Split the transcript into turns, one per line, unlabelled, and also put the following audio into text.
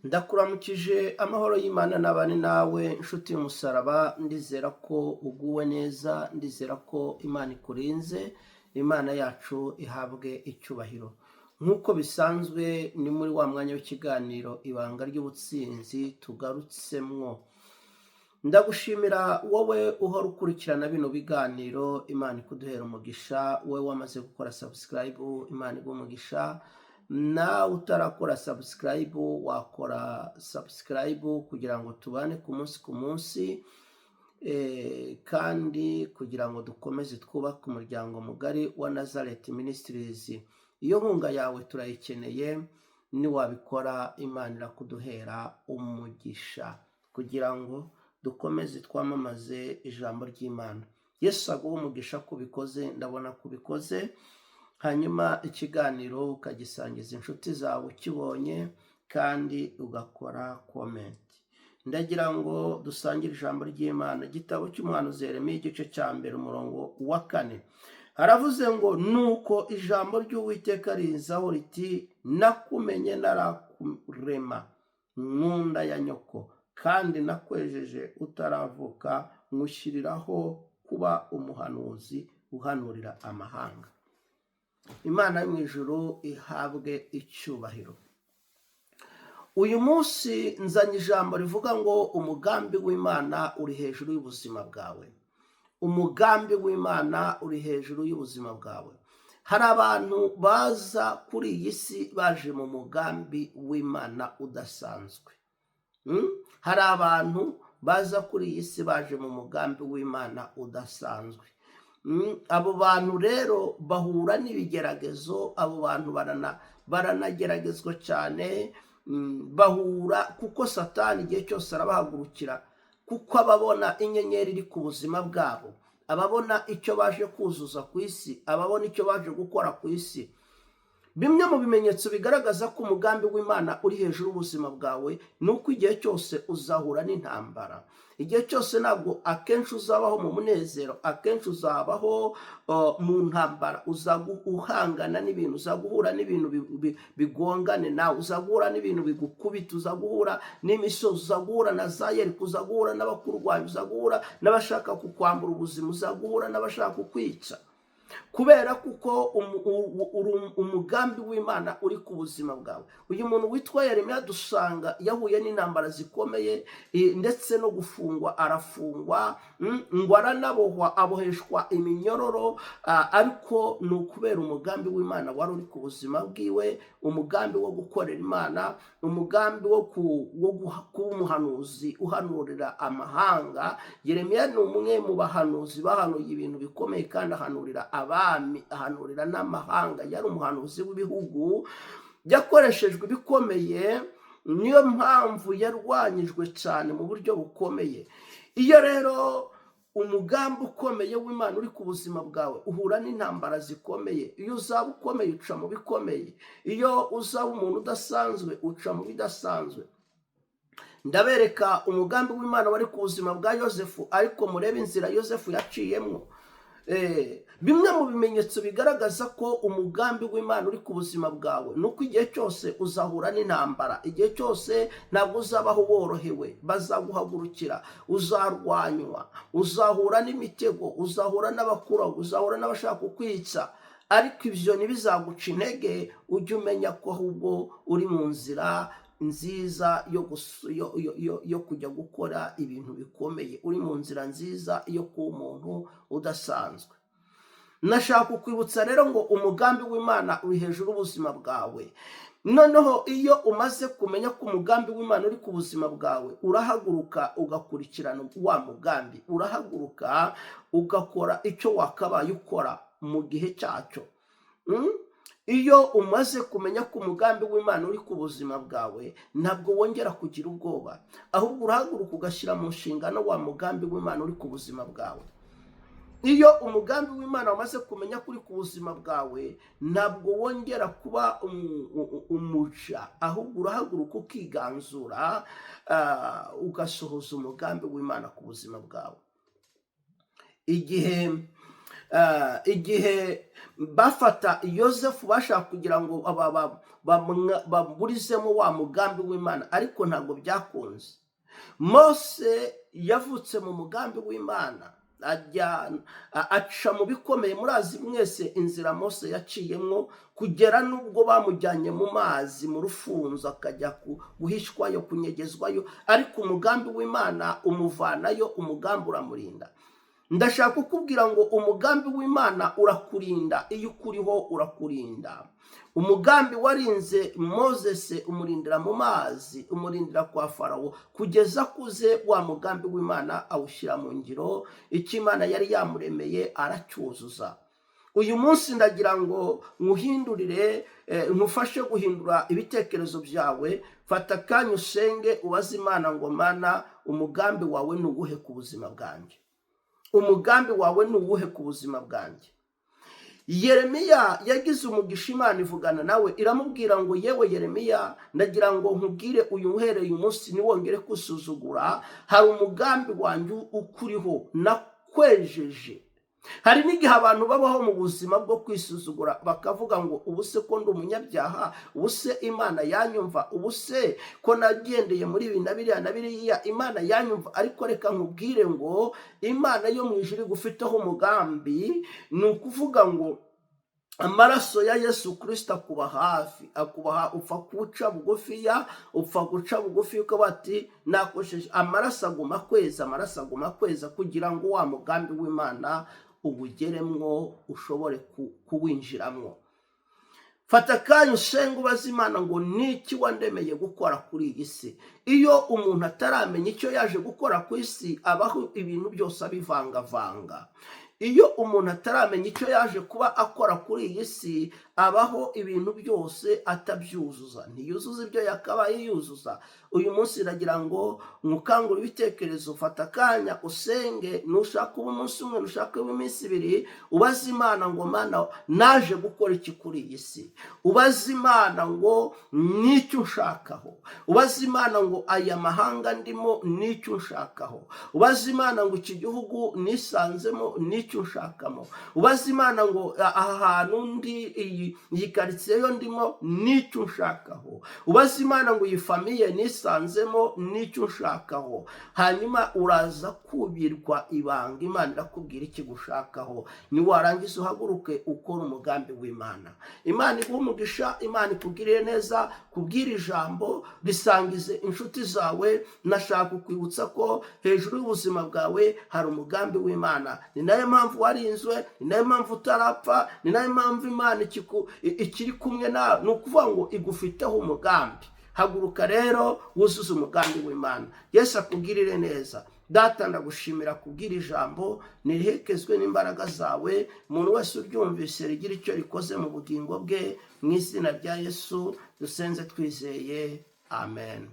Ndakuramukije amahoro y'Imana n'abane nawe nshuti y'umusaraba. Ndizera ko uguwe neza, ndizera ko Imana ikurinze. Imana yacu ihabwe icyubahiro. Nk'uko bisanzwe ni muri wa mwanya w'ikiganiro ibanga ry'ubutsinzi tugarutsemwo. Ndagushimira wowe uhora ukurikirana bino biganiro. Imana ikuduhera umugisha. Wowe wamaze gukora subscribe, Imana iguhe umugisha. Nawe utarakora subscribe wakora subscribe kugira ngo tubane ku munsi kandi kugira ngo dukomeze twubake umuryango mugari wa Nazareth Ministries. Iyo nkunga yawe turayikeneye, niwabikora Imana irakuduhera umugisha kugira ngo dukomeze twamamaze ijambo ry'Imana. Yesu aguhe umugisha kubikoze, ndabona kubikoze. Hanyuma ikiganiro ukagisangiza inshuti zawe ukibonye kandi ugakora comment. Ndagira ngo dusangire ijambo ry'Imana. Igitabo cy'umuhanuzi Yeremiya igice cya mbere umurongo wa 4 haravuze ngo, nuko ijambo ry'Uwiteka rinzaho riti, nakumenye narakurema mu nda ya nyoko, kandi nakwejeje utaravuka, nkushyiriraho kuba umuhanuzi uhanurira amahanga. Imana yo mu ijuru ihabwe icyubahiro. Uyu munsi nzanye ijambo rivuga ngo umugambi w'Imana uri hejuru y'ubuzima bwawe. Umugambi w'Imana uri hejuru y'ubuzima bwawe. Hari abantu baza kuri iyi si baje mu mugambi w'Imana udasanzwe. Hari abantu baza kuri iyi si baje mu mugambi w'Imana udasanzwe. Abo bantu rero bahura n'ibigeragezo. Abo bantu baranageragezwa cyane. Bahura kuko Satani igihe cyose arabahagurukira, kuko ababona inyenyeri iri ku buzima bwabo, ababona icyo baje kuzuza ku isi, ababona icyo baje gukora ku isi. Bimwe mu bimenyetso bigaragaza ko umugambi w'Imana uri hejuru y'ubuzima bwawe ni uko igihe cyose uzahura n'intambara. Igihe cyose ntabwo akenshi uzabaho mu munezero, akenshi uzabaho mu ntambara. Uzaguhangana n'ibintu, uzaguhura n'ibintu bigongane nawe, uzaguhura n'ibintu bigukubita, uzaguhura n'imisozi, uzaguhura na za Yeriko, uzaguhura n'abakurwanya, uzaguhura n'abashaka kukwambura ubuzima, uzaguhura n'abashaka kukwica. Kubera kuko umugambi w'Imana uri ku buzima bwawe. Uyu muntu witwa Yeremiya dusanga yahuye n'intambara zikomeye, ndetse no gufungwa, arafungwa, ngo aranabohwa, aboheshwa iminyororo, ariko ni ukubera umugambi w'Imana wari uri ku buzima bwiwe, umugambi wo gukorera Imana, umugambi wo kuba umuhanuzi uhanurira amahanga. Yeremiya ni umwe mu bahanuzi bahanuye ibintu bikomeye kandi ahanurira abami, ahanurira n'amahanga. Yari umuhanuzi w'ibihugu, yakoreshejwe ibikomeye. Niyo mpamvu yarwanyijwe cyane mu buryo bukomeye. Iyo rero umugambi ukomeye w'Imana uri ku buzima bwawe, uhura n'intambara zikomeye. Iyo uzaba ukomeye uca mu bikomeye, iyo uzaba umuntu udasanzwe uca mu bidasanzwe. Ndabereka umugambi w'Imana wari ku buzima bwa Yosefu, ariko murebe inzira Yosefu yaciyemo. Bimwe mu bimenyetso bigaragaza ko umugambi w'Imana uri ku buzima bwawe ni uko igihe cyose uzahura n'intambara. Igihe cyose ntabwo uzabaho worohewe, bazaguhagurukira, uzarwanywa, uzahura n'imitego, uzahura n'abakuraho, uzahura n'abashaka kukwica. Ariko ibyo ntibizaguca intege. Ujye umenya ko ahubwo uri mu nzira nziza yo kujya gukora ibintu bikomeye. Uri mu nzira nziza yo kuba umuntu udasanzwe. Nashaka kukwibutsa rero ngo umugambi w'Imana uri hejuru y'ubuzima bwawe. Noneho iyo umaze kumenya ko umugambi w'Imana uri ku buzima bwawe, urahaguruka ugakurikirana wa mugambi. Urahaguruka ugakora icyo wakabaye ukora mu gihe cyacyo. Iyo umaze kumenya ko umugambi w'Imana uri ku buzima bwawe, ntabwo wongera kugira ubwoba, ahubwo urahaguruka ugashyira mu nshingano wa mugambi w'Imana uri ku buzima bwawe. Iyo umugambi w'Imana wamaze kumenya ko uri ku buzima bwawe, ntabwo wongera kuba umuja, ahubwo urahaguruka ukiganzura, ugasohoza umugambi w'Imana ku buzima bwawe. Igihe igihe bafata yosefu bashaka kugira ngo baburizemo wa mugambi w'Imana, ariko ntabwo byakunze. Mose yavutse mu mugambi w'Imana, aca mu bikomeye. Murazi mwese inzira Mose yaciyemwo, kugera n'ubwo bamujyanye mu mazi mu rufunzo akajya guhishwayo, kunyegezwayo, ariko umugambi w'Imana umuvanayo, umugambi uramurinda. Ndashaka kukubwira ngo umugambi w'Imana urakurinda. Iyo ukuriho urakurinda. Umugambi warinze Moses umurindira mu mazi, umurindira kwa Farawo, kugeza kuze wa mugambi w'Imana awushyira mu ngiro. Icyo Imana yari yamuremeye aracyuzuza. Uyu munsi ndagira ngo nkuhindurire, nkufashe guhindura ibitekerezo byawe. Fata akanya usenge, ubaze Imana ngo Mana, umugambi wawe ni uwuhe ku buzima bwanjye? Umugambi wawe ni uwuhe ku buzima bwanjye? Yeremiya yagize umugisha, Imana ivugana nawe iramubwira ngo yewe Yeremiya, ndagira ngo nkubwire uyu uhereye umunsi ntiwongere kusuzugura. Hari umugambi wanjye ukuriho nakwejeje. Hari n'igihe abantu babaho mu buzima bwo kwisuzugura, bakavuga ngo ubuse ko ndi umunyabyaha, ubuse Imana yanyumva, ubuse ko nagendeye muri ibi na biriya na biriya, Imana yanyumva. Ariko reka nkubwire ngo Imana yo mu ijuru igufiteho umugambi. Ni ukuvuga ngo amaraso ya Yesu Kristo akuba hafi, upfa guca bugufiya, upfa guca bugufi uko bati nakosheje. Amaraso aguma kweza, amaraso aguma kweza, kugira ngo wa mugambi w'Imana ubugeremwo, ushobore kuwinjiramwo. Fata akanya usenge, ubaze Imana ngo niki wandemeye gukora kuri iyi si. Iyo umuntu ataramenya icyo yaje gukora ku isi, abaho ibintu byose abivangavanga. Iyo umuntu ataramenya icyo yaje kuba akora kuri iyi si, abaho ibintu byose atabyuzuza, ntiyuzuza ibyo yakabaye yuzuza. Uyu munsi ndagira ngo nkukangure ibitekerezo. Fata akanya usenge, nushaka uba umunsi umwe, nushaka uba iminsi ibiri, ubaze Imana ngo Mana, naje gukora iki kuri iyi si? Ubaze Imana ngo n'icyo unshakaho. Ubaze Imana ngo aya mahanga ndimo n'icyo unshakaho. Ubaze Imana ngo iki gihugu nisanzemo n'icyo unshakamo. Ubaze Imana ngo aha hantu ndi, iyi karitsiye yo ndimo n'icyo unshakaho. Ubaze Imana ngo iyi famiye nisanzemo n'icyo unshakaho. Hanyuma uraza kubirwa ibanga, Imana irakubwira iki gushakaho. Niwarangiza uhaguruke ukora umugambi w'Imana. Imana iguhe umugisha, Imana ikugirire neza. Kubwira ijambo risangize inshuti zawe. Nashaka kukwibutsa ko hejuru y'ubuzima bwawe hari umugambi w'Imana. Ni nayo mpamvu warinzwe, ni nayo mpamvu utarapfa, ni nayo mpamvu Imana ikiri kumwe nawe. Ni ukuvuga ngo igufiteho umugambi. Haguruka rero wuzuze umugambi w'Imana. Yesu akugirire neza. Data, ndagushimira kubwira ijambo, nirihekezwe n'imbaraga zawe. Umuntu wese uryumvise rigira icyo rikoze mu bugingo bwe. Mu izina rya Yesu dusenze twizeye, amen.